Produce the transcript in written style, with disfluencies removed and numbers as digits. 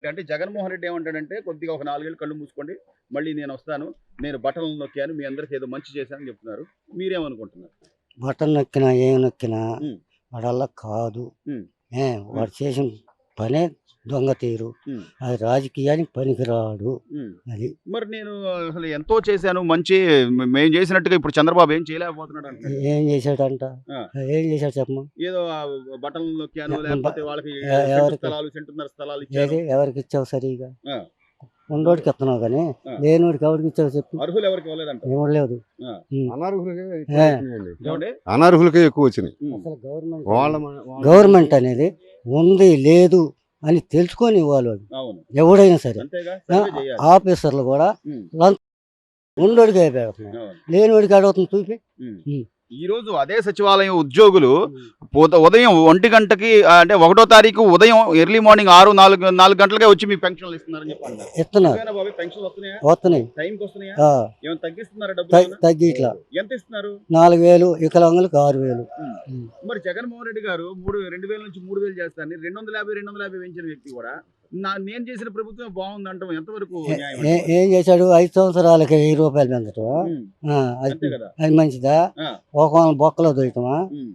అంటే జగన్మోహన్ రెడ్డి ఏమంటాడంటే కొద్దిగా ఒక 4 ఏళ్ళు కళ్ళు మూసుకోండి. మళ్ళీ నేనొస్తాను. నేను బటన్లు నొక్కాను. మీ అందరికి ఏదో మంచి చేశానని చెప్తున్నారు. మీరేమనుకుంటున్నారు? బటన్ నొక్కినా ఏం నొక్కినా హ్మ్. వాడల్లా కాదు. హ్మ్. ఏ వాడు చేసిన పనే దొంగ తీరు. హ్మ్. అది రాజకీయానికి పనికిరాడు. హ్మ్. అది మరి నేను అసలు ఎంతో చేశాను మంచి మేము చేసినట్టుగా ఇప్పుడు చంద్రబాబు ఏం చేయలేకపోతున్నాడు అంటున్నాడు. ఏం చేశాడంట? ఆ! ఏం చేశాడు చెప్పమా? ఏదో బటన్లు నొక్కాను ఎ- బ- లేకపోతే వాళ్ళకి ఎవరికి సెంటున్నర స్థలాలు ఇచ్చాను. ఏది ఎవరికి ఇచ్చావు సరిగా? ఆ! ఉన్నోడికి ఇస్తున్నావు కానీ ఆ! లేనోడికి ఎవరికి ఇచ్చావు చెప్పు? అర్హులు ఎవరికి ఇవ్వలేదంటారు. ఇవ్వలేదు. ఆ! అనర్హులకే ఏ, ఎక్కువ వచ్చినాయండి. ఏమండి? అనర్హులకే ఎక్కువ వచ్చినాయి. హ్మ్. అసలు వాళ్ళ గవర్నమెంట్ అనేది ఉంది లేదు అని తెలుసుకొని ఇవ్వాలి వాడు. అవును. ఎవడైనా సరే. అంతేగా ఆ, సర్వే చేయాలి. ఆఫీసర్లు కూడా హ్మ్. ఉన్నోడికి అయిపోతున్నాయి. అవును. లేనివాడికి అడుగుతుంది చూపి. హ్మ్. హ్మ్. ఈ రోజు అదే సచివాలయం ఉద్యోగులు ఉదయం 1 గంటకి అంటే 1వ తారీఖు ఉదయం ఎర్లీ మార్నింగ్ 4 గంటలకే వచ్చి మీ పెన్షన్లు ఇస్తున్నారని చెప్పి అన్నారు. ఇస్తున్నారు. నిజమేనా బాబు? పెన్షన్లు వస్తున్నాయా? వస్తున్నాయి. టైంకి వస్తున్నాయా? ఆ, ఏమైనా తగ్గిస్తున్నారా డబ్బులు ఏమైనా? తగ్గి ఇట్లా ఎంత ఇస్తున్నారు? 4,000 వికలాంగులకు 6,000. ఉమ్. మరి జగన్మోహన్ రెడ్డి గారు 2000 నుంచి 3000 చేస్తారని 250 పెంచిన వ్యక్తి కూడా నేను చేసిన ప్రభుత్వం బాగుంది అంటాం ఎంతవరకు న్యాయం అంటారు? ఏం చేశాడు? 5 సంవత్సరాలకి 1000 రూపాయలు పెంచటం. ఉమ్. ఆ, అంతే కదా. అది మంచిదా? ఆ. ఒక బొక్కలో దొయటమా? ఉమ్.